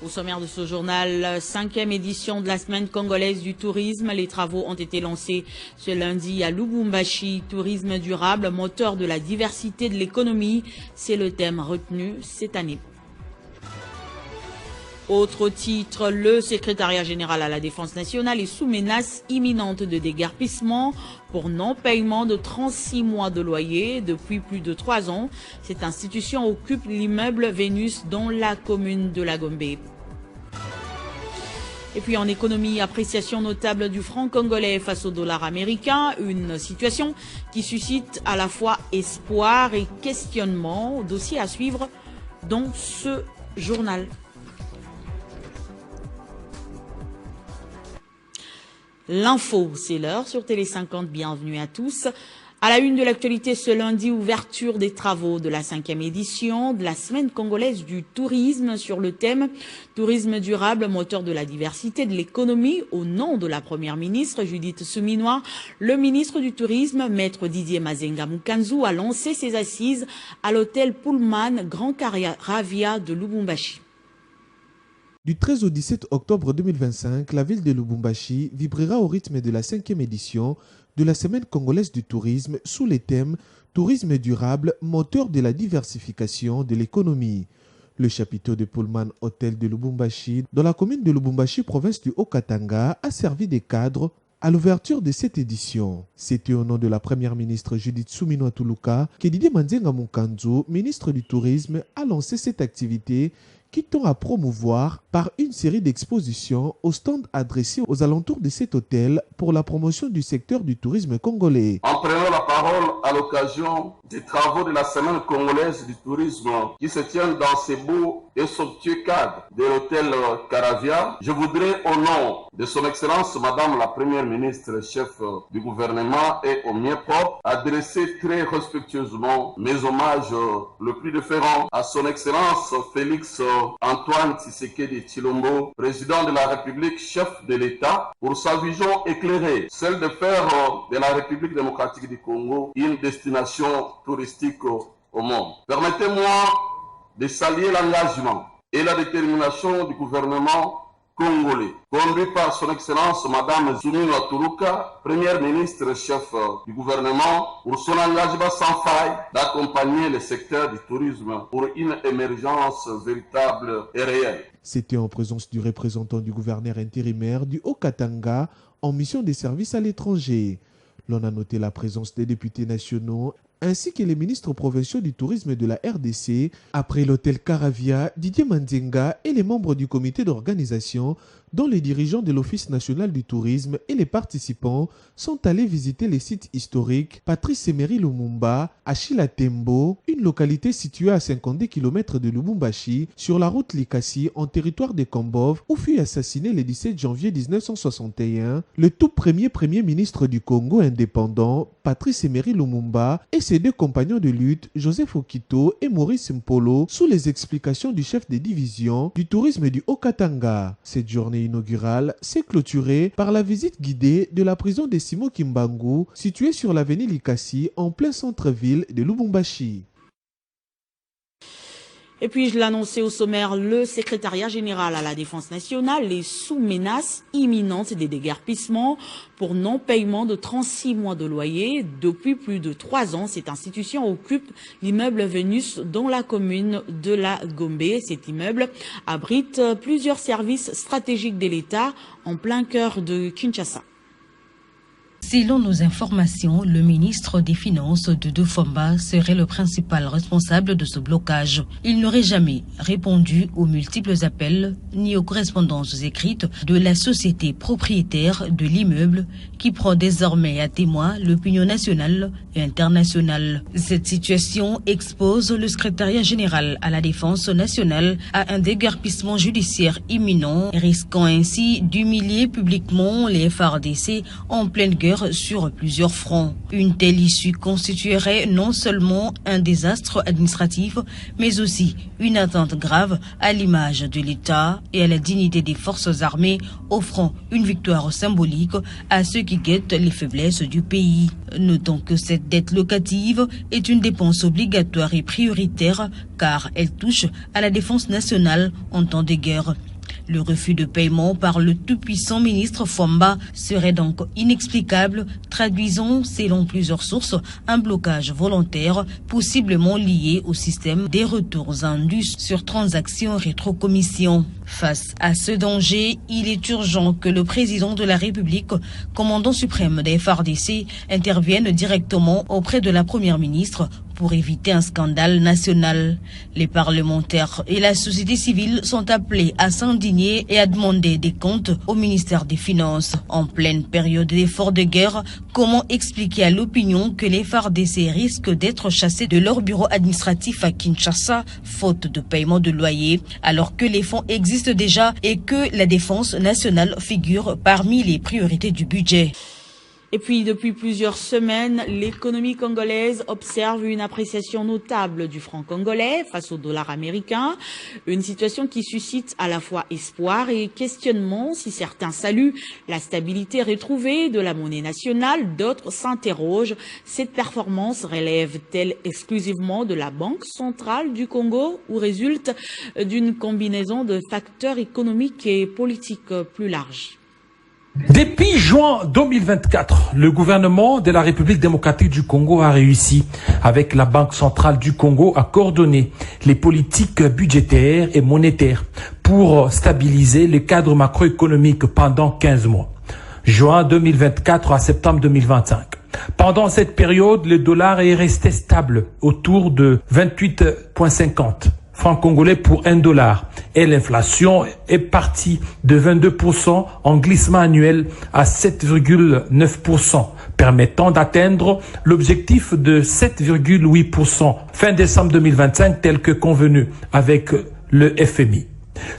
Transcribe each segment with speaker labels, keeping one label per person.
Speaker 1: Au sommaire de ce journal, 5e édition de la semaine congolaise du tourisme. Les travaux ont été lancés ce lundi à Lubumbashi. Tourisme durable, moteur de la diversité de l'économie. C'est le thème retenu cette année. Autre titre, le secrétariat général à la défense nationale est sous menace imminente de déguerpissement pour non-paiement de 36 mois de loyer depuis plus de 3 ans. Cette institution occupe l'immeuble Vénus dans la commune de la Gombe. Et puis en économie, appréciation notable du franc congolais face au dollar américain, une situation qui suscite à la fois espoir et questionnement. Dossier à suivre dans ce journal. L'info, c'est l'heure sur Télé 50. Bienvenue à tous. À la une de l'actualité ce lundi, ouverture des travaux de la 5e édition de la semaine congolaise du tourisme sur le thème tourisme durable, moteur de la diversité de l'économie. Au nom de la première ministre Judith Suminwa, le ministre du tourisme, maître Didier Mazenga Mukanzu, a lancé ses assises à l'hôtel Pullman Grand Caravia de Lubumbashi.
Speaker 2: Du 13 au 17 octobre 2025, la ville de Lubumbashi vibrera au rythme de la 5e édition de la semaine congolaise du tourisme sous les thèmes tourisme durable, moteur de la diversification de l'économie. Le chapiteau de Pullman Hôtel de Lubumbashi, dans la commune de Lubumbashi, province du Haut-Katanga, a servi de cadre à l'ouverture de cette édition. C'était au nom de la première ministre Judith Suminwa Tuluka que Didier Mazenga Mukanzu, ministre du Tourisme, a lancé cette activité qui tend à promouvoir par une série d'expositions au stand adressés aux alentours de cet hôtel pour la promotion du secteur du tourisme congolais.
Speaker 3: En prenant la parole à l'occasion des travaux de la semaine congolaise du tourisme qui se tiennent dans ces beaux et somptueux cadres de l'hôtel Caravia, je voudrais au nom de son Excellence Madame la Première ministre, chef du gouvernement et au mien propre, adresser très respectueusement mes hommages le plus déférents à son Excellence Félix Antoine Tshisekedi Tshilombo, président de la République, chef de l'État, pour sa vision éclairée, celle de faire de la République démocratique du Congo une destination touristique au monde. Permettez-moi de saluer l'engagement et la détermination du gouvernement congolais, conduit par son Excellence Madame Suminwa Tuluka, première ministre chef du gouvernement, pour son engagement sans faille d'accompagner le secteur du tourisme pour une émergence véritable et réelle.
Speaker 2: C'était en présence du représentant du gouverneur intérimaire du Haut-Katanga en mission de service à l'étranger. L'on a noté la présence des députés nationaux ainsi que les ministres provinciaux du tourisme de la RDC. Après l'hôtel Caravia, Didier Mazenga et les membres du comité d'organisation, dont les dirigeants de l'Office national du tourisme et les participants, sont allés visiter les sites historiques Patrice Emery Lumumba, à Chilatembo, une localité située à 52 km de Lubumbashi, sur la route Likasi, en territoire de Kambov, où fut assassiné le 17 janvier 1961 le tout premier ministre du Congo indépendant, Patrice Emery Lumumba, et ses deux compagnons de lutte, Joseph Okito et Maurice Mpolo, sous les explications du chef des divisions du tourisme du Haut-Katanga. Cette journée inaugurale s'est clôturée par la visite guidée de la prison de Simo Kimbangu, située sur l'avenue Likasi, en plein centre-ville de Lubumbashi.
Speaker 1: Et puis, je l'annonçais au sommaire, le secrétariat général à la défense nationale est sous menace imminente des déguerpissements pour non-paiement de 36 mois de loyer. Depuis plus de 3 ans, cette institution occupe l'immeuble Vénus dans la commune de la Gombe. Cet immeuble abrite plusieurs services stratégiques de l'État en plein cœur de Kinshasa.
Speaker 4: Selon nos informations, le ministre des Finances, Doudou Fomba, serait le principal responsable de ce blocage. Il n'aurait jamais répondu aux multiples appels ni aux correspondances écrites de la société propriétaire de l'immeuble qui prend désormais à témoin l'opinion nationale et internationale. Cette situation expose le secrétariat général à la défense nationale à un déguerpissement judiciaire imminent, risquant ainsi d'humilier publiquement les FARDC en pleine guerre guerre sur plusieurs fronts. Une telle issue constituerait non seulement un désastre administratif, mais aussi une atteinte grave à l'image de l'État et à la dignité des forces armées, offrant une victoire symbolique à ceux qui guettent les faiblesses du pays. Notons que cette dette locative est une dépense obligatoire et prioritaire car elle touche à la défense nationale en temps de guerre. Le refus de paiement par le tout-puissant ministre Fomba serait donc inexplicable, traduisant, selon plusieurs sources, un blocage volontaire possiblement lié au système des retours indus sur transactions rétrocommissions. Face à ce danger, il est urgent que le président de la République, commandant suprême des FARDC, intervienne directement auprès de la première ministre pour éviter un scandale national. Les parlementaires et la société civile sont appelés à s'indigner et à demander des comptes au ministère des Finances. En pleine période d'efforts de guerre, comment expliquer à l'opinion que les FARDC risquent d'être chassés de leur bureau administratif à Kinshasa, faute de paiement de loyer, alors que les fonds existent déjà et que la défense nationale figure parmi les priorités du budget?
Speaker 1: Et puis, depuis plusieurs semaines, l'économie congolaise observe une appréciation notable du franc congolais face au dollar américain. Une situation qui suscite à la fois espoir et questionnement. Si certains saluent la stabilité retrouvée de la monnaie nationale, d'autres s'interrogent. Cette performance relève-t-elle exclusivement de la Banque centrale du Congo ou résulte d'une combinaison de facteurs économiques et politiques plus larges?
Speaker 5: Depuis juin 2024, le gouvernement de la République démocratique du Congo a réussi, avec la Banque centrale du Congo, à coordonner les politiques budgétaires et monétaires pour stabiliser le cadre macroéconomique pendant 15 mois. Juin 2024 à septembre 2025. Pendant cette période, le dollar est resté stable autour de 28,50 francs congolais pour $1 et l'inflation est partie de 22% en glissement annuel à 7,9%, permettant d'atteindre l'objectif de 7,8% fin décembre 2025 tel que convenu avec le FMI.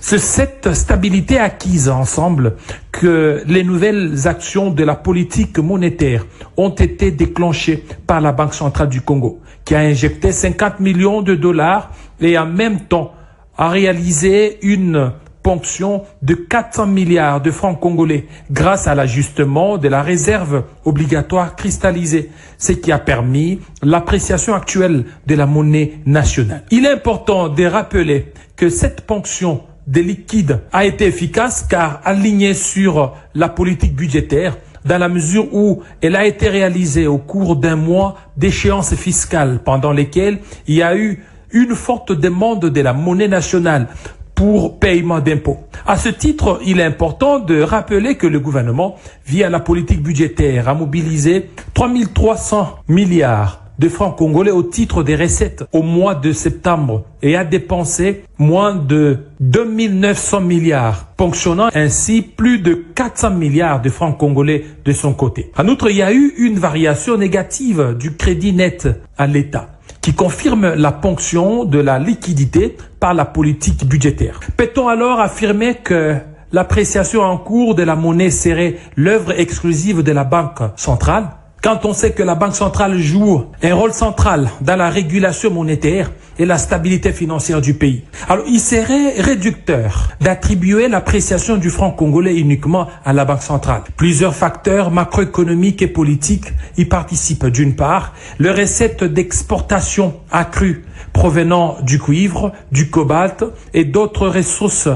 Speaker 5: C'est cette stabilité acquise ensemble que les nouvelles actions de la politique monétaire ont été déclenchées par la Banque centrale du Congo, qui a injecté 50 millions de dollars et en même temps a réalisé une ponction de 400 milliards de francs congolais grâce à l'ajustement de la réserve obligatoire cristallisée, ce qui a permis l'appréciation actuelle de la monnaie nationale. Il est important de rappeler que cette ponction des liquides a été efficace car alignée sur la politique budgétaire dans la mesure où elle a été réalisée au cours d'un mois d'échéances fiscales pendant lesquelles il y a eu une forte demande de la monnaie nationale pour paiement d'impôts. À ce titre, il est important de rappeler que le gouvernement, via la politique budgétaire, a mobilisé 3300 milliards de francs congolais au titre des recettes au mois de septembre et a dépensé moins de 2900 milliards, ponctionnant ainsi plus de 400 milliards de francs congolais de son côté. En outre, il y a eu une variation négative du crédit net à l'État, qui confirme la ponction de la liquidité par la politique budgétaire. Peut-on alors affirmer que l'appréciation en cours de la monnaie serait l'œuvre exclusive de la Banque centrale? Quand on sait que la Banque centrale joue un rôle central dans la régulation monétaire et la stabilité financière du pays. Alors, il serait réducteur d'attribuer l'appréciation du franc congolais uniquement à la Banque centrale. Plusieurs facteurs macroéconomiques et politiques y participent. D'une part, les recettes d'exportation accrues provenant du cuivre, du cobalt et d'autres ressources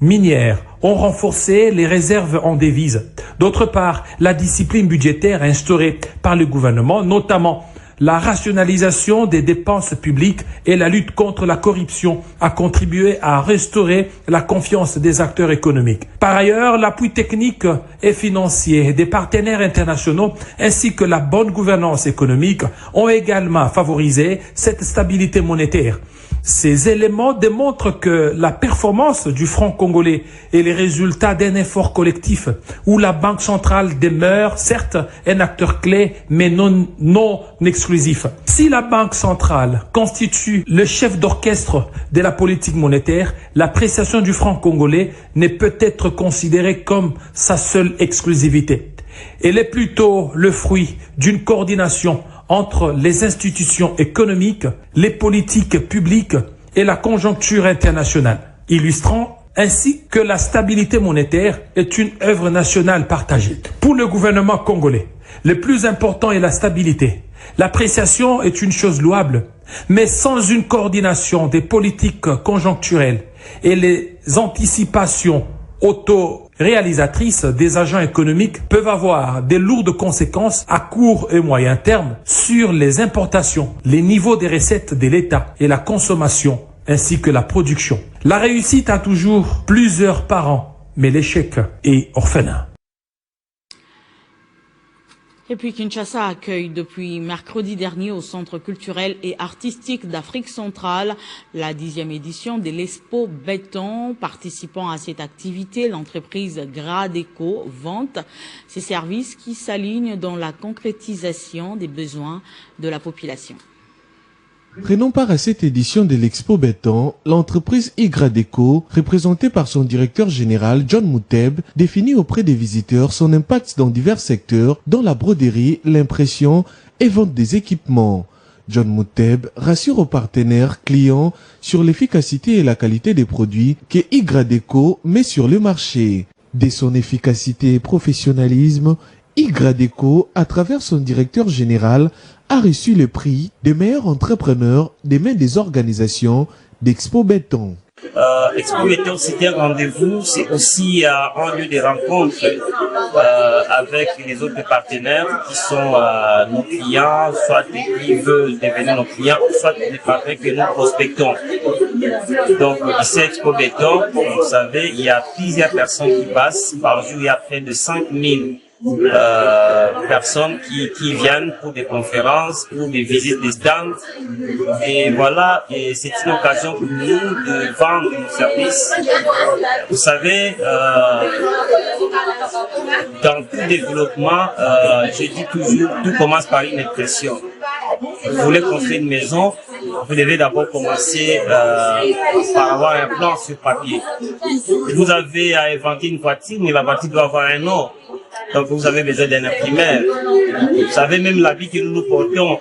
Speaker 5: minières ont renforcé les réserves en devises. D'autre part, la discipline budgétaire instaurée par le gouvernement, notamment la rationalisation des dépenses publiques et la lutte contre la corruption, a contribué à restaurer la confiance des acteurs économiques. Par ailleurs, l'appui technique et financier des partenaires internationaux ainsi que la bonne gouvernance économique ont également favorisé cette stabilité monétaire. Ces éléments démontrent que la performance du franc congolais est le résultat d'un effort collectif où la Banque centrale demeure certes un acteur clé mais non exclusif. Si la Banque centrale constitue le chef d'orchestre de la politique monétaire, l'appréciation du franc congolais ne peut être considérée comme sa seule exclusivité. Elle est plutôt le fruit d'une coordination entre les institutions économiques, les politiques publiques et la conjoncture internationale, illustrant ainsi que la stabilité monétaire est une œuvre nationale partagée. Pour le gouvernement congolais, le plus important est la stabilité. L'appréciation est une chose louable, mais sans une coordination des politiques conjoncturelles et les anticipations auto-réalisatrices des agents économiques peuvent avoir des lourdes conséquences à court et moyen terme sur les importations, les niveaux des recettes de l'État et la consommation, ainsi que la production. La réussite a toujours plusieurs parents, mais l'échec est orphelin.
Speaker 1: Et puis Kinshasa accueille depuis mercredi dernier au Centre culturel et artistique d'Afrique centrale la 10e édition de l'Expo Béton. Participant à cette activité, l'entreprise Gradeco vante ses services qui s'alignent dans la concrétisation des besoins de la population.
Speaker 2: Prenant part à cette édition de l'Expo Béton, l'entreprise Igradeco, représentée par son directeur général John Mouteb, définit auprès des visiteurs son impact dans divers secteurs, dont la broderie, l'impression et vente des équipements. John Mouteb rassure aux partenaires clients sur l'efficacité et la qualité des produits que Igradeco met sur le marché. De son efficacité et professionnalisme, Igradeco, à travers son directeur général, a reçu le prix des meilleurs entrepreneurs des mains des organisations d'Expo Béton.
Speaker 6: Expo Béton, c'est un rendez-vous, c'est aussi un lieu de rencontre avec les autres partenaires qui sont nos clients, soit qui veulent devenir nos clients, soit des partenaires que nous prospectons. Donc ici à Expo Béton, vous savez, il y a plusieurs personnes qui passent. Par jour, il y a près de 5000 personnes qui viennent pour des conférences, pour des visites des stands. Et voilà, et c'est une occasion pour nous de vendre nos services. Vous savez, dans tout développement, je dis toujours, tout commence par une impression. Vous voulez construire une maison, vous devez d'abord commencer par avoir un plan sur papier. Vous avez à inventer une voiture, mais la voiture doit avoir un nom. Donc vous avez besoin d'un imprimeur. Vous savez, même l'habit que nous portons,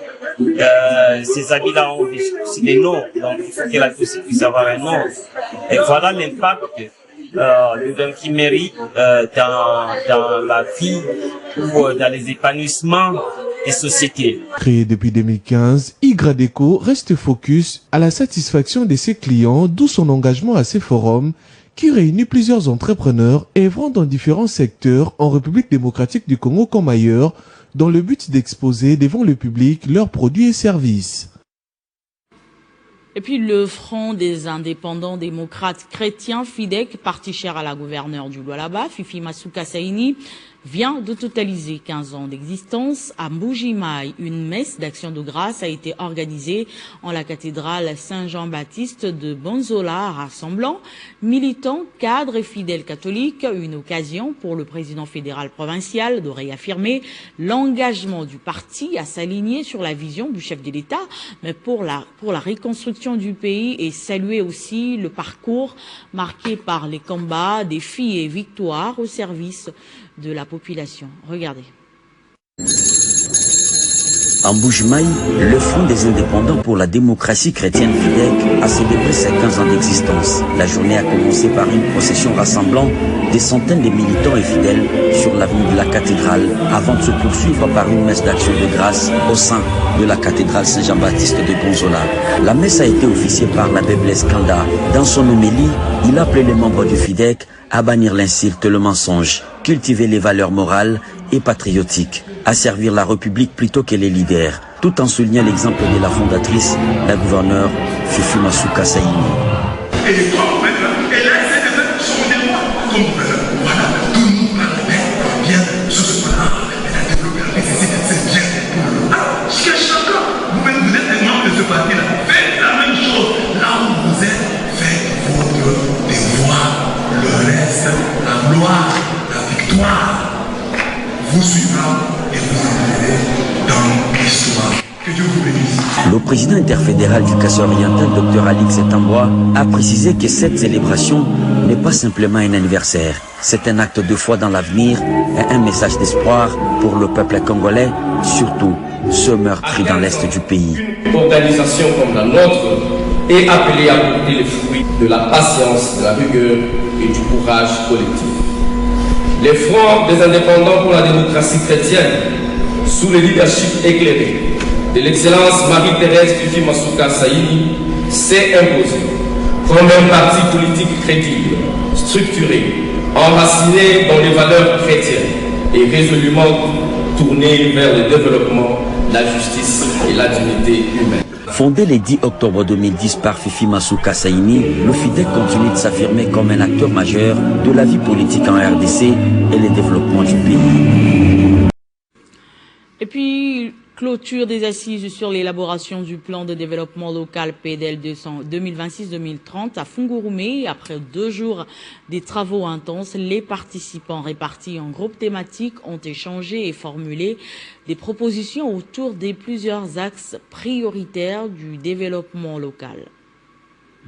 Speaker 6: ces habits-là ont aussi des noms. Donc il faut que la chose puisse avoir un nom. Et voilà l'impact de l'imprimerie dans la vie ou dans les épanouissements des sociétés.
Speaker 2: Créé depuis 2015, Igradeco reste focus à la satisfaction de ses clients, d'où son engagement à ces forums qui réunit plusieurs entrepreneurs œuvrant dans différents secteurs en République démocratique du Congo comme ailleurs, dans le but d'exposer devant le public leurs produits et services.
Speaker 1: Et puis le Front des indépendants démocrates chrétiens, FIDEC, parti cher à la gouverneure du Lualaba, Fifi Masuka Saini, vient de totaliser 15 ans d'existence. À Mbuji-Mayi, une messe d'action de grâce a été organisée en la cathédrale Saint-Jean-Baptiste de Bonzola, rassemblant militants, cadres et fidèles catholiques. Une occasion pour le président fédéral provincial de réaffirmer l'engagement du parti à s'aligner sur la vision du chef de l'État, mais pour la reconstruction du pays, et saluer aussi le parcours marqué par les combats, défis et victoires au service de la population. Regardez.
Speaker 7: En Mbuji-Mayi, le Front des indépendants pour la démocratie chrétienne FIDEC a célébré ses 15 ans d'existence. La journée a commencé par une procession rassemblant des centaines de militants et fidèles sur l'avenue de la cathédrale, avant de se poursuivre par une messe d'action de grâce au sein de la cathédrale Saint-Jean-Baptiste de Bonzola. La messe a été officiée par l'abbé Blaise Kanda. Dans son homélie, il a appelé les membres du FIDEC à bannir l'insulte, le mensonge, cultiver les valeurs morales et patriotiques, à servir la République plutôt que les leaders, tout en soulignant l'exemple de la fondatrice, la gouverneure Fifi Masuka Saini.
Speaker 8: Et les trois maintenant, et là, c'est de mettre son démon comme voilà, tout le monde parle bien sur ce plan. Elle a développé la nécessité de cette bien. Alors, chacun, vous êtes un membre de ce parti-là, faites la même chose. Là où vous êtes, faites votre devoir. Le reste, la gloire, la victoire vous suivra et vous entrerez dans l'histoire. Que Dieu vous bénisse.
Speaker 7: Le président interfédéral du Kassai oriental, Dr Alix Etambwa, a précisé que cette célébration ne n'est pas simplement un anniversaire. C'est un acte de foi dans l'avenir et un message d'espoir pour le peuple congolais, surtout ceux meurtris dans l'est du pays.
Speaker 9: Une organisation comme la nôtre est appelée à porter les fruits de la patience, de la rigueur et du courage collectif. Les fronts des indépendants pour la démocratie chrétienne, sous le leadership éclairé de l'excellence Marie-Thérèse Fifi Masuka Saini, s'est imposé comme un parti politique crédible, structuré, enraciné dans les valeurs chrétiennes et résolument tourné vers le développement, la justice et la dignité humaine.
Speaker 7: Fondé le 10 octobre 2010 par Fifi Masuka Saini, le FIDEC continue de s'affirmer comme un acteur majeur de la vie politique en RDC et le développement du pays.
Speaker 1: Et puis, clôture des assises sur l'élaboration du plan de développement local PDL 2026-2030 à Fungurume. Après 2 jours des travaux intenses, les participants répartis en groupes thématiques ont échangé et formulé des propositions autour des plusieurs axes prioritaires du développement local.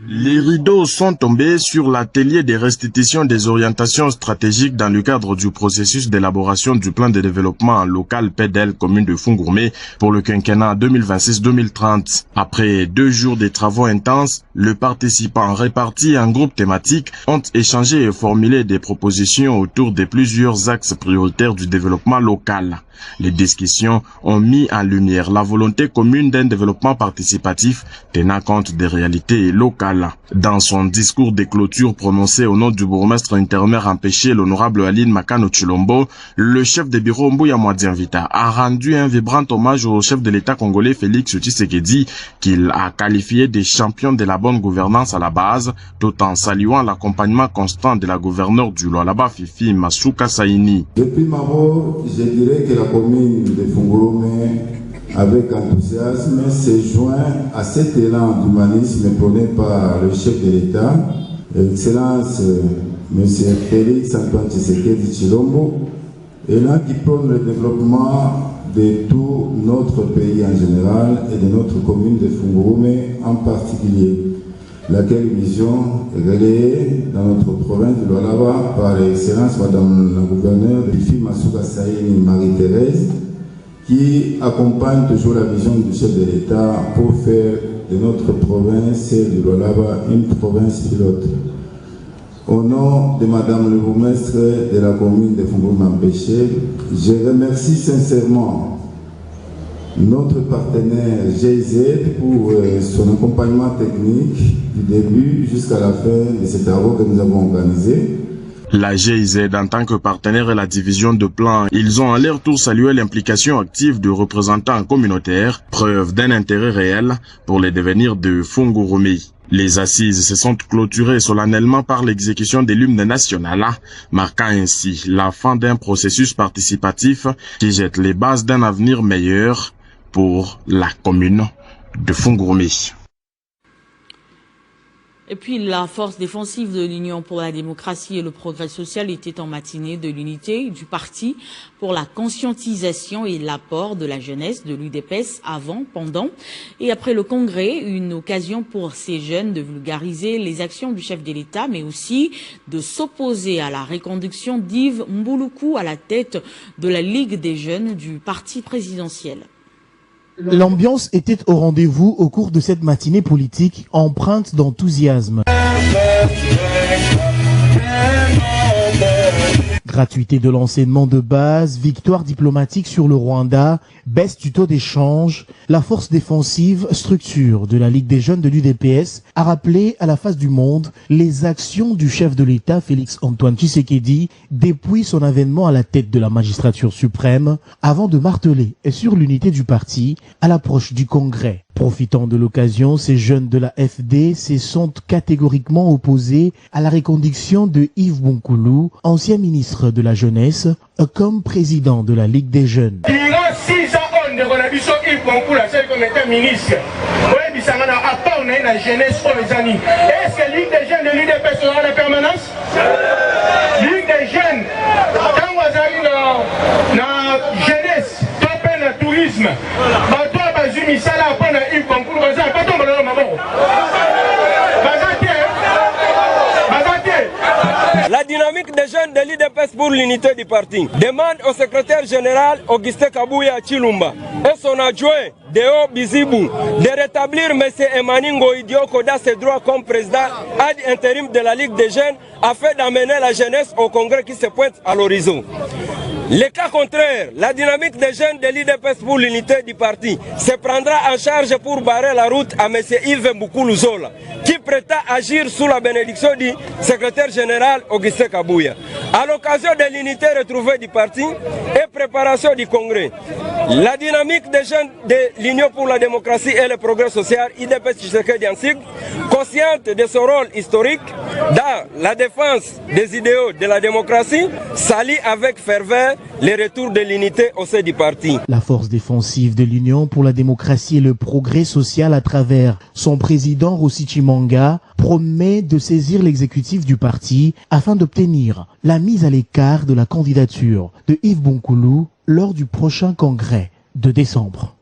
Speaker 10: Les rideaux sont tombés sur l'atelier des restitutions des orientations stratégiques dans le cadre du processus d'élaboration du plan de développement local PDL commune de Fungurume pour le quinquennat 2026-2030. Après 2 jours de travaux intenses, les participants répartis en groupes thématiques ont échangé et formulé des propositions autour de plusieurs axes prioritaires du développement local. Les discussions ont mis en lumière la volonté commune d'un développement participatif tenant compte des réalités locales. Dans son discours de clôture prononcé au nom du bourgmestre intérimaire empêché, l'honorable Aline Makano Chilombo, le chef de bureau Mbuya Mwadianvita a rendu un vibrant hommage au chef de l'État congolais Félix Tshisekedi, qu'il a qualifié de champion de la bonne gouvernance à la base, tout en saluant l'accompagnement constant de la gouverneure du Lualaba Fifi Masuka Saini.
Speaker 11: Depuis Maro, je dirais que la commune de Fungurume, avec enthousiasme, s'est joint à cet élan d'humanisme prôné par le chef de l'État, Excellence M. Félix Antoine Tshisekedi Tshilombo, élan qui prône le développement de tout notre pays en général et de notre commune de Fungurume en particulier, laquelle vision est relayée dans notre province de Lualaba par Excellence Madame la gouverneure Fifi Masuka Saini Marie-Thérèse, qui accompagne toujours la vision du chef de l'État pour faire de notre province de Lualaba une province pilote. Au nom de Madame le bourgmestre de la commune de Fungurume-Empêché, je remercie sincèrement notre partenaire GIZ pour son accompagnement technique du début jusqu'à la fin de ces travaux que nous avons organisés.
Speaker 10: La GIZ, en tant que partenaire et la division de plans, ils ont à leur tour salué l'implication active de représentants communautaires, preuve d'un intérêt réel pour le devenir de Fungurume. Les assises se sont clôturées solennellement par l'exécution de l'hymne national, marquant ainsi la fin d'un processus participatif qui jette les bases d'un avenir meilleur pour la commune de Fungurume.
Speaker 1: Et puis, la force défensive de l'Union pour la démocratie et le progrès social était en matinée de l'unité du parti pour la conscientisation et l'apport de la jeunesse de l'UDPS avant, pendant et après le congrès, une occasion pour ces jeunes de vulgariser les actions du chef de l'État, mais aussi de s'opposer à la reconduction d'Yves Mbouloukou à la tête de la Ligue des jeunes du parti présidentiel.
Speaker 12: L'ambiance était au rendez-vous au cours de cette matinée politique empreinte d'enthousiasme. Gratuité de l'enseignement de base, victoire diplomatique sur le Rwanda, baisse du taux d'échange, la force défensive, structure de la Ligue des jeunes de l'UDPS a rappelé à la face du monde les actions du chef de l'État Félix Antoine Tshisekedi depuis son avènement à la tête de la magistrature suprême avant de marteler sur l'unité du parti à l'approche du Congrès. Profitant de l'occasion, ces jeunes de la FD se sont catégoriquement opposés à la reconduction de Yves Mbouloukou, ancien ministre de la Jeunesse, comme président de la Ligue des jeunes.
Speaker 8: Il y a 6 ans de relation Yves Mbouloukou, comme étant ministre. Oui, ça m'a apporté la jeunesse pour les années. Est-ce que la Ligue des jeunes de l'UDPS sera la permanence? Ligue des jeunes, quand vous avez la jeunesse, topé le tourisme, misala apana Yves Mbouloukou baza pas tomber dans ma mort. Bazate
Speaker 13: dynamique des jeunes de l'IDPS pour l'unité du parti demande au secrétaire général Augustin Kabouya Chilumba et son adjoint Deo Bizibou de rétablir M. Emaningo Idioko dans ses droits comme président ad intérim de la Ligue des jeunes afin d'amener la jeunesse au congrès qui se pointe à l'horizon. Le cas contraire, la dynamique des jeunes de l'IDPS pour l'unité du parti se prendra en charge pour barrer la route à M. Yves Mboukoulou-Zola, qui prétend agir sous la bénédiction du secrétaire général Augustin Kabouya. À l'occasion de l'unité retrouvée du parti et préparation du congrès, la dynamique des jeunes de l'Union pour la démocratie et le progrès social, IDPS Tshisekedi Ansig, consciente de son rôle historique dans la défense des idéaux de la démocratie, s'allie avec ferveur les retours de l'unité au sein du parti.
Speaker 12: La force défensive de l'Union pour la démocratie et le progrès social à travers son président Rossi Chimanga promet de saisir l'exécutif du parti afin d'obtenir la mise à l'écart de la candidature de Yves Mboukoulou lors du prochain congrès de décembre.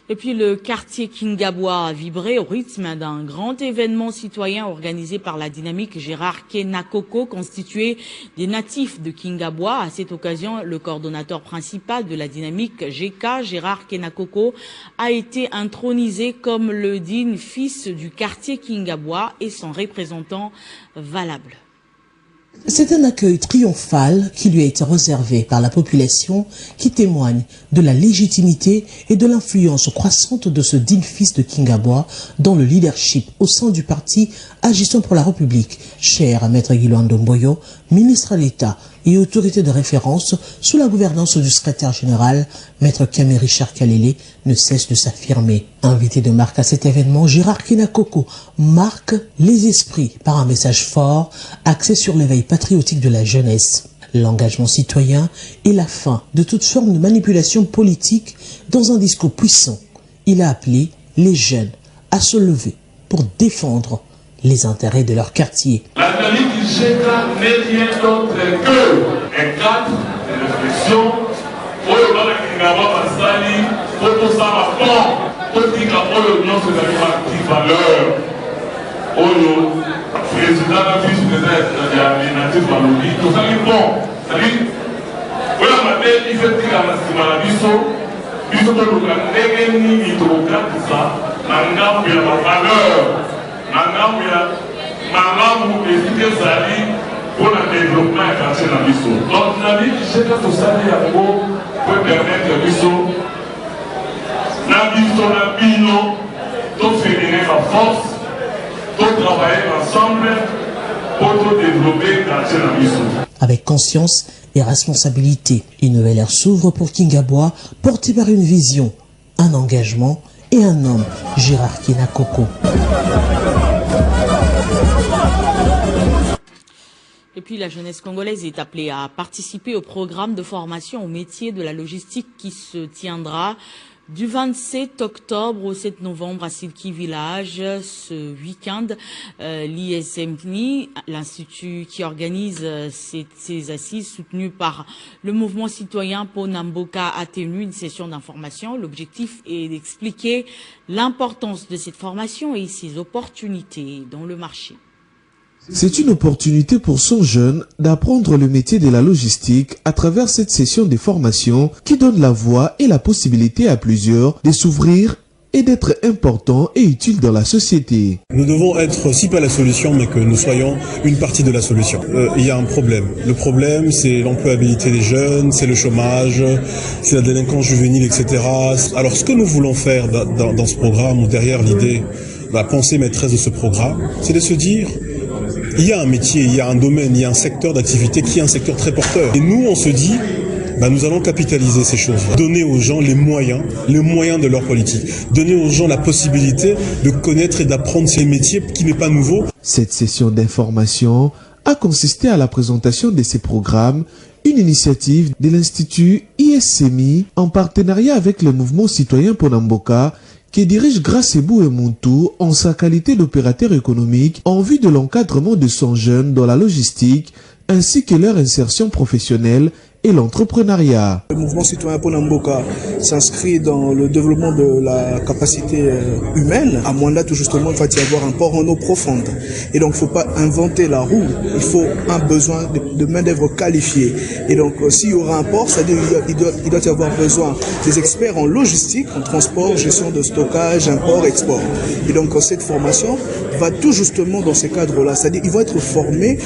Speaker 1: Et puis le quartier Kingabwa a vibré au rythme d'un grand événement citoyen organisé par la dynamique Gérard Kenakoko, constitué des natifs de Kingabwa. À cette occasion, le coordonnateur principal de la dynamique GK, Gérard Kenakoko, a été intronisé comme le digne fils du quartier Kingabwa et son représentant valable.
Speaker 14: C'est un accueil triomphal qui lui a été réservé par la population qui témoigne de la légitimité et de l'influence croissante de ce digne fils de Kingabwa dans le leadership au sein du parti Agissons pour la République, cher à Maître Guilo Ndomboyo, ministre à l'État et autorité de référence sous la gouvernance du secrétaire général, Maître Kamé Richard Kalele, ne cesse de s'affirmer. Invité de marque à cet événement, Gérard Kenakoko marque les esprits par un message fort axé sur l'éveil patriotique de la jeunesse, l'engagement citoyen et la fin de toute forme de manipulation politique dans un discours puissant. Il a appelé les jeunes à se lever pour défendre les intérêts de leur quartier.
Speaker 8: La dynamique du GK n'est rien d'autre que un cadre de réflexion pour le plan de Kingabwa Basali, pour tout ça, pour dire que nous sommes des valeurs. Le président de vice-président de natifs Balobi, tout ça est bon. C'est-à-dire, voilà, maintenant, il fait dire à la Simalabiso, il faut que nous ayons une hydrocrate de ça, nous avons la valeur. Malamu efike zali pour le développement et quartier dans l'Isso. Donc, la vie qui chèque tout ça, il y a pour permettre l'Isso, la bino, tout fédérer la force, tout travailler ensemble pour tout développer le quartier dans l'Isso.
Speaker 14: Avec conscience et responsabilité, une nouvelle ère s'ouvre pour Kingabwa, portée par une vision, un engagement et un homme, Gérard Kenakoko.
Speaker 1: Et puis la jeunesse congolaise est appelée à participer au programme de formation au métier de la logistique qui se tiendra du 27 octobre au 7 novembre à Silki Village. Ce week-end, l'ISMNI, l'institut qui organise ces assises soutenues par le mouvement citoyen Ponamboka, a tenu une session d'information. L'objectif est d'expliquer l'importance de cette formation et ses opportunités dans le marché.
Speaker 2: C'est une opportunité pour son jeune d'apprendre le métier de la logistique à travers cette session de formation qui donne la voie et la possibilité à plusieurs de s'ouvrir et d'être importants et utiles dans la société.
Speaker 15: Nous devons être, si pas la solution, mais que nous soyons une partie de la solution. Il y a un problème. Le problème, c'est l'employabilité des jeunes, c'est le chômage, c'est la délinquance juvénile, etc. Alors, ce que nous voulons faire dans ce programme, ou derrière l'idée, la pensée maîtresse de ce programme, c'est de se dire, il y a un métier, il y a un domaine, il y a un secteur d'activité qui est un secteur très porteur. Et nous, on se dit, nous allons capitaliser ces choses-là. Donner aux gens les moyens de leur politique. Donner aux gens la possibilité de connaître et d'apprendre ces métiers qui n'est pas nouveau.
Speaker 2: Cette session d'information a consisté à la présentation de ces programmes, une initiative de l'Institut ISMI en partenariat avec le mouvement citoyen Ponamboka qui dirige Gracebou et Muntu en sa qualité d'opérateur économique en vue de l'encadrement de son jeune dans la logistique, ainsi que leur insertion professionnelle et l'entrepreneuriat.
Speaker 16: Le mouvement citoyen Ponamboka s'inscrit dans le développement de la capacité humaine. À Mwanda, tout justement, il va y avoir un port en eau profonde. Et donc, il ne faut pas inventer la roue. Il faut un besoin de main-d'œuvre qualifiée. Et donc, s'il y aura un port, c'est-à-dire qu'il doit y avoir besoin des experts en logistique, en transport, gestion de stockage, import, export. Et donc, cette formation va tout justement dans ces cadres-là. C'est-à-dire qu'ils vont être formés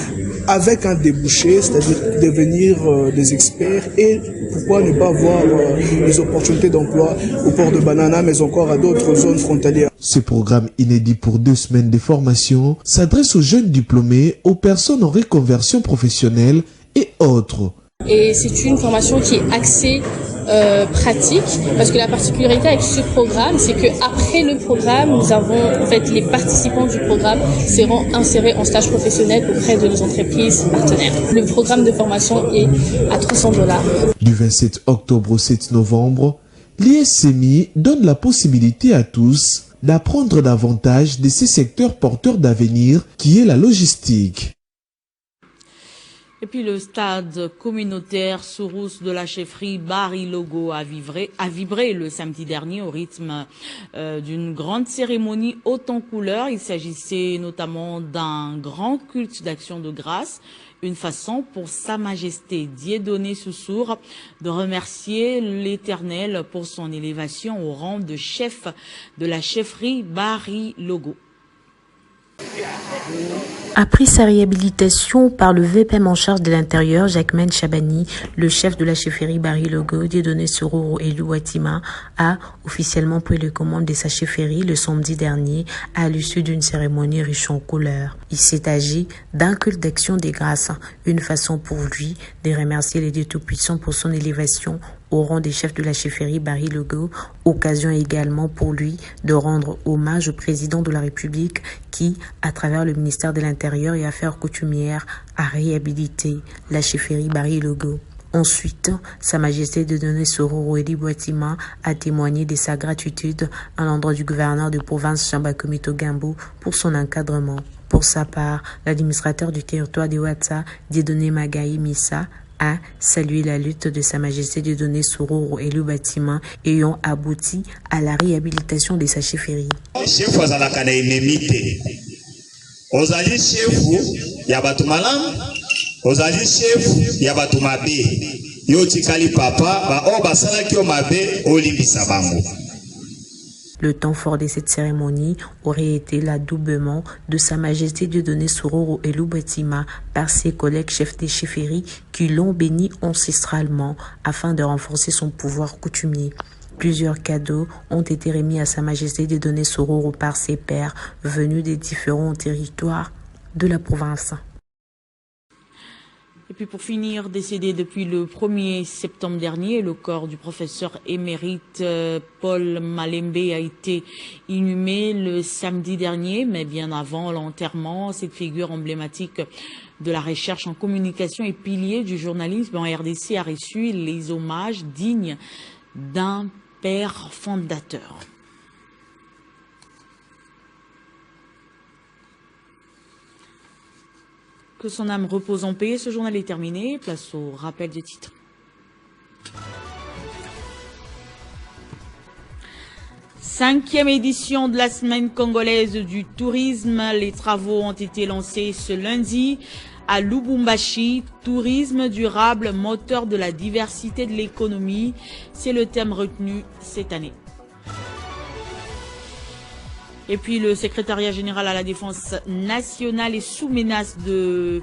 Speaker 16: avec un débouché, c'est-à-dire devenir des experts et pourquoi ne pas avoir des opportunités d'emploi au port de Banana, mais encore à d'autres zones frontalières.
Speaker 2: Ce programme inédit pour 2 semaines de formation s'adresse aux jeunes diplômés, aux personnes en reconversion professionnelle et autres.
Speaker 17: Et c'est une formation qui est axée pratique, parce que la particularité avec ce programme, c'est qu'après le programme, nous avons en fait les participants du programme seront insérés en stage professionnel auprès de nos entreprises partenaires. Le programme de formation est à $300.
Speaker 2: Du 27 octobre au 7 novembre, l'ISMI donne la possibilité à tous d'apprendre davantage de ces secteurs porteurs d'avenir qui est la logistique.
Speaker 1: Et puis le stade communautaire Sourous de la chefferie Bari-Logo a vibré le samedi dernier au rythme d'une grande cérémonie haute en couleurs. Il s'agissait notamment d'un grand culte d'action de grâce, une façon pour Sa Majesté Dieudonné Soussour de remercier l'Éternel pour son élévation au rang de chef de la chefferie Bari-Logo.
Speaker 18: Après sa réhabilitation par le VPM en charge de l'intérieur, Jacquemaine Chabani, le chef de la chefferie Bari-Logo, Dieudonné Sororo et Louatima, a officiellement pris les commandes de sa chefferie le samedi dernier à l'issue d'une cérémonie riche en couleurs. Il s'est agi d'un culte d'action des grâces, une façon pour lui de remercier les dieux tout-puissants pour son élévation au rang des chefs de la chefferie Bari-Logo, occasion également pour lui de rendre hommage au président de la République qui, à travers le ministère de l'Intérieur et Affaires coutumières, a réhabilité la chefferie Bari-Logo. Ensuite, Sa Majesté Dieudonné Sororo Eli Boatima a témoigné de sa gratitude à l'endroit du gouverneur de province Chambakomito Gambo pour son encadrement. Pour sa part, l'administrateur du territoire de Ouatsa, Dieudonné Magaï Missa, a salué la lutte de Sa Majesté Dieudonné Sororo et le bâtiment ayant abouti à la réhabilitation de sa chefferie.
Speaker 19: Chef azalaka na enemite. Ozali chef ya batu malamu, ozali chef ya batu mabe. Yo tikali papa ba o basalaki o mabe olimbisa bango.
Speaker 18: Le temps fort de cette cérémonie aurait été l'adoubement de Sa Majesté Dieudonné Sororo et Loubatima par ses collègues chefs des chefferies qui l'ont béni ancestralement afin de renforcer son pouvoir coutumier. Plusieurs cadeaux ont été remis à Sa Majesté Dieudonné Sororo par ses pairs venus des différents territoires de la province.
Speaker 1: Et puis pour finir, décédé depuis le 1er septembre dernier, le corps du professeur émérite Paul Malembe a été inhumé le samedi dernier, mais bien avant l'enterrement, cette figure emblématique de la recherche en communication et pilier du journalisme en RDC a reçu les hommages dignes d'un père fondateur. Que son âme repose en paix. Ce journal est terminé. Place au rappel des titres. Cinquième édition de la semaine congolaise du tourisme. Les travaux ont été lancés ce lundi à Lubumbashi. Tourisme durable, moteur de la diversité de l'économie. C'est le thème retenu cette année. Et puis le secrétariat général à la défense nationale est sous menace de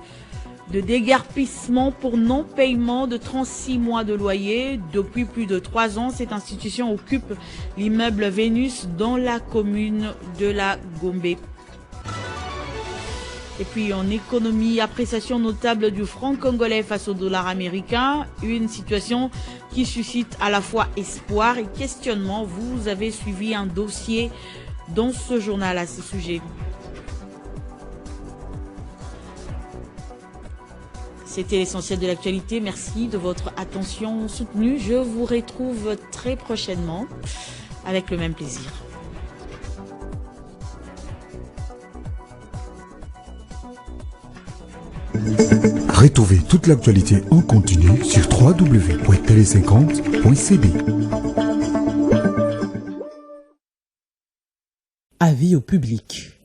Speaker 1: déguerpissement pour non-paiement de 36 mois de loyer. Depuis plus de 3 ans, cette institution occupe l'immeuble Vénus dans la commune de la Gombe. Et puis en économie, appréciation notable du franc congolais face au dollar américain. Une situation qui suscite à la fois espoir et questionnement. Vous avez suivi un dossier dans ce journal à ce sujet. C'était l'essentiel de l'actualité. Merci de votre attention soutenue. Je vous retrouve très prochainement avec le même plaisir.
Speaker 20: Retrouvez toute l'actualité en continu sur www.tele50.cb.
Speaker 14: Avis au public.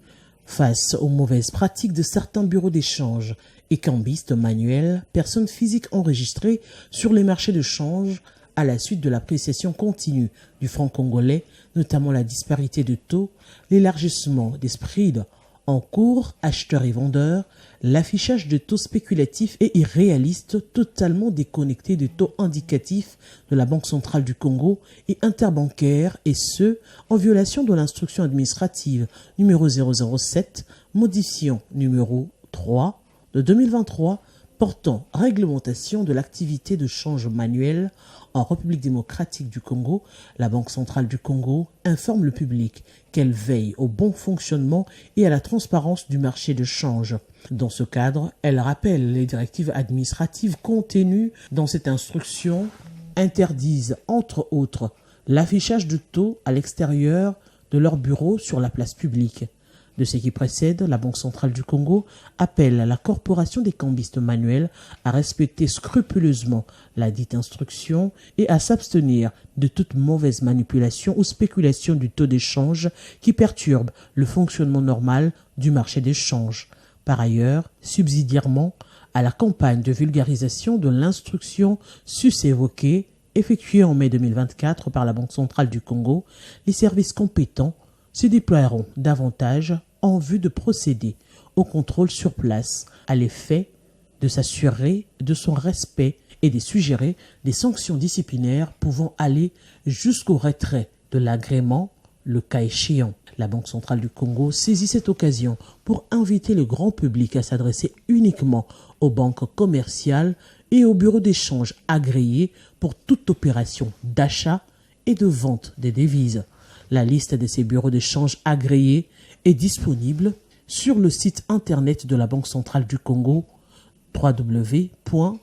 Speaker 14: Face aux mauvaises pratiques de certains bureaux d'échange et cambistes manuels, personnes physiques enregistrées sur les marchés de change à la suite de l'appréciation continue du franc congolais, notamment la disparité de taux, l'élargissement des spreads en cours, acheteurs et vendeurs, l'affichage de taux spéculatifs et irréalistes totalement déconnectés des taux indicatifs de la Banque centrale du Congo et interbancaires, et ce, en violation de l'instruction administrative numéro 007, modifiant numéro 3 de 2023, portant réglementation de l'activité de change manuel en République démocratique du Congo. La Banque centrale du Congo informe le public qu'elle veille au bon fonctionnement et à la transparence du marché de change. Dans ce cadre, elle rappelle les directives administratives contenues dans cette instruction interdisent, entre autres, l'affichage de taux à l'extérieur de leur bureau sur la place publique. De ce qui précède, la Banque centrale du Congo appelle la Corporation des cambistes manuels à respecter scrupuleusement la dite instruction et à s'abstenir de toute mauvaise manipulation ou spéculation du taux d'échange qui perturbe le fonctionnement normal du marché d'échange. Par ailleurs, subsidiairement à la campagne de vulgarisation de l'instruction sus-évoquée effectuée en mai 2024 par la Banque centrale du Congo, les services compétents se déploieront davantage en vue de procéder au contrôle sur place, à l'effet de s'assurer de son respect et de suggérer des sanctions disciplinaires pouvant aller jusqu'au retrait de l'agrément, le cas échéant. La Banque centrale du Congo saisit cette occasion pour inviter le grand public à s'adresser uniquement aux banques commerciales et aux bureaux d'échange agréés pour toute opération d'achat et de vente des devises. La liste de ces bureaux d'échange agréés est disponible sur le site internet de la Banque centrale du Congo, www.bcdc.cd.